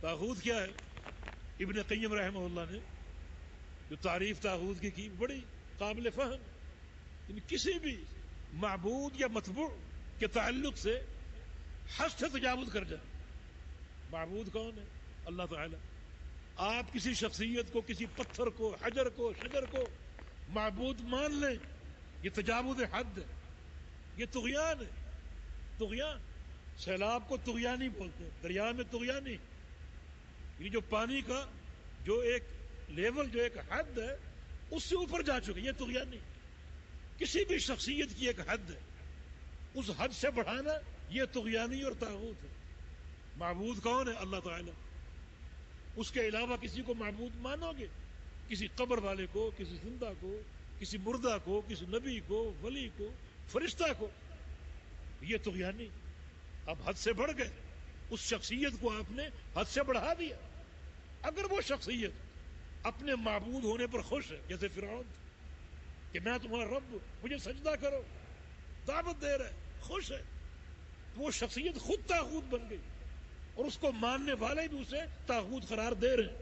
طاغوت کیا ہے؟ ابن قیم رحمہ اللہ نے جو تعریف طاغوت کی بڑی قابل فہم، یعنی کسی بھی معبود یا متبوع کے تعلق سے حد سے تجاوز کر جائے۔ معبود کون ہے؟ اللہ تعالی۔ آپ کسی شخصیت کو، کسی پتھر کو، حجر کو، شجر کو معبود مان لیں، یہ تجاوز حد ہے، یہ طغیان ہے، طغیان۔ سیلاب کو طغیانی بولتے ہیں، دریا میں طغیانی، یہ جو پانی کا جو ایک لیول، جو ایک حد ہے، اس سے اوپر جا چکے، یہ طغیانی۔ کسی بھی شخصیت کی ایک حد ہے، اس حد سے بڑھانا یہ طغیانی اور طاغوت ہے۔ معبود کون ہے؟ اللہ تعالی۔ اس کے علاوہ کسی کو معبود مانو گے، کسی قبر والے کو، کسی زندہ کو، کسی مردہ کو، کسی نبی کو، ولی کو، فرشتہ کو، یہ طغیانی۔ اب حد سے بڑھ گئے، اس شخصیت کو آپ نے حد سے بڑھا دیا۔ اگر وہ شخصیت اپنے معبود ہونے پر خوش ہے، جیسے فرعون کہ میں تمہارا رب، مجھے سجدہ کرو، دعوت دے رہا ہے، خوش ہے، تو وہ شخصیت خود طاغوت بن گئی، اور اس کو ماننے والے بھی اسے طاغوت قرار دے رہے ہیں،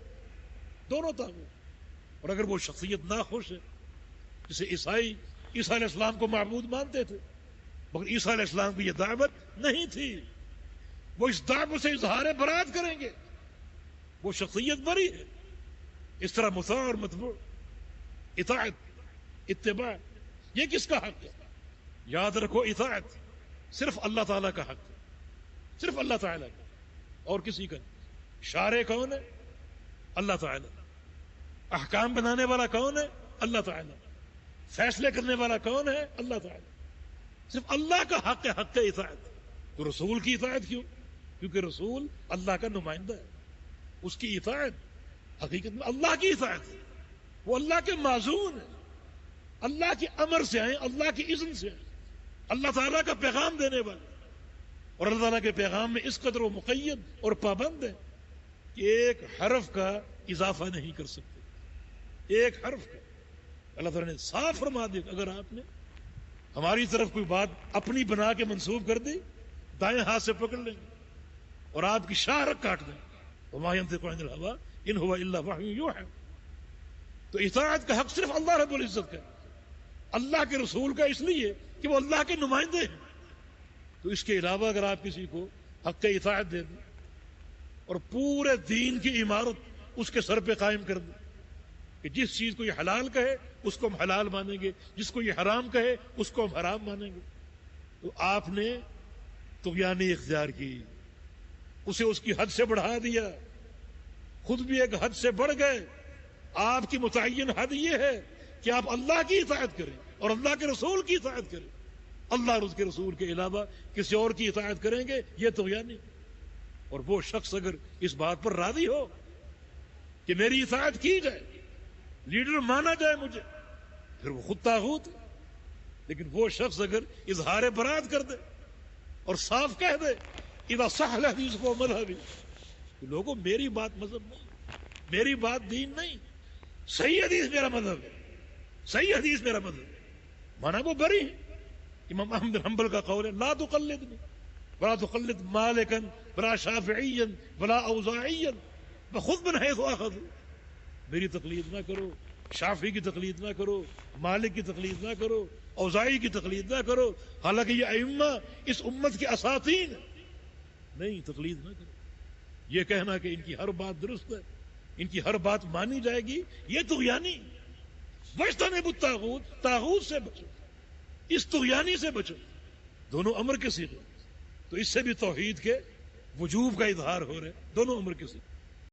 دونوں طاغوت۔ اور اگر وہ شخصیت ناخوش ہے، جسے عیسائی عیسیٰ علیہ السلام کو معبود مانتے تھے، مگر عیسیٰ علیہ السلام کی یہ دعوت نہیں تھی، وہ اس دعوت سے اظہار برات کریں گے، وہ شخصیت بری ہے۔ اس طرح مطاع اور متبوع، اطاعت، اتباع، یہ کس کا حق ہے؟ یاد رکھو، اطاعت صرف اللہ تعالیٰ کا حق ہے، صرف اللہ تعالیٰ کا، اور کسی کا نہیں۔ شارع کون ہے؟ اللہ تعالیٰ۔ احکام بنانے والا کون ہے؟ اللہ تعالیٰ۔ فیصلے کرنے والا کون ہے؟ اللہ تعالیٰ۔ صرف اللہ کا حق ہے، حق اطاعت۔ تو رسول کی اطاعت کیوں؟ کیونکہ رسول اللہ کا نمائندہ ہے، اس کی اطاعت حقیقت میں اللہ کی اطاعت ہے، وہ اللہ کے معزون ہے، اللہ کے امر سے آئے، اللہ کی اذن سے آئے، اللہ تعالیٰ کا پیغام دینے والے، اور اللہ تعالیٰ کے پیغام میں اس قدر وہ مقید اور پابند ہے کہ ایک حرف کا اضافہ نہیں کر سکتے، ایک حرف کا۔ اللہ تعالیٰ نے صاف فرما دیا کہ اگر آپ نے ہماری طرف کوئی بات اپنی بنا کے منسوب کر دی، دائیں ہاتھ سے پکڑ لیں گے اور آپ کی شاہرگ کاٹ دیں گے۔ وما ينطق عن الهوى ان هو الا وحی یوحى۔ تو اطاعت کا حق صرف اللہ رب العزت کا ہے، اللہ کے رسول کا، اس لیے کہ وہ اللہ کے نمائندے ہیں۔ تو اس کے علاوہ اگر آپ کسی کو حق اطاعت دے دیں اور پورے دین کی عمارت اس کے سر پہ قائم کر دیں کہ جس چیز کو یہ حلال کہے اس کو ہم حلال مانیں گے، جس کو یہ حرام کہے اس کو ہم حرام مانیں گے، تو آپ نے طغیانی اختیار کی، اسے اس کی حد سے بڑھا دیا، خود بھی ایک حد سے بڑھ گئے۔ آپ کی متعین حد یہ ہے کہ آپ اللہ کی اطاعت کریں اور اللہ کے رسول کی اطاعت کریں، اللہ اور اس کے رسول کے علاوہ کسی اور کی اطاعت کریں گے، یہ طغیانی۔ اور وہ شخص اگر اس بات پر راضی ہو کہ میری اطاعت کی جائے، لیڈر مانا جائے مجھے، پھر وہ خود طاغوت ہے۔ لیکن وہ شخص اگر اظہار برات کر دے اور صاف کہہ دے اذا صح الحدیث فهو مذهبی، کہ لوگوں میری بات مذہب نہیں، میری بات دین نہیں، صحیح حدیث میرا مذہب ہے، صحیح حدیث میرا مذہب ہے، مانا وہ بری ہے۔ امام احمد بن حنبل کا قول ہے لا تقلدنی ولا تقلد مالکا ولا شافعیا ولا اوزاعیا فخذ من حیث اخذوا، میری تقلید نہ کرو، شافعی کی تقلید نہ کرو، مالک کی تقلید نہ کرو، اوزاعی کی تقلید نہ کرو، حالانکہ یہ ائمہ اس امت کے اساطین ہیں، نہیں، تقلید نہ کرو۔ یہ کہنا کہ ان کی ہر بات درست ہے، ان کی ہر بات مانی جائے گی، یہ طغیانی۔ واجتنبوا الطاغوت، طاغوت سے بچو، اس طغیانی سے بچو، دونوں امر کے صیغے، تو اس سے بھی توحید کے وجوب کا اظہار ہو رہے، دونوں امر کے صیغے۔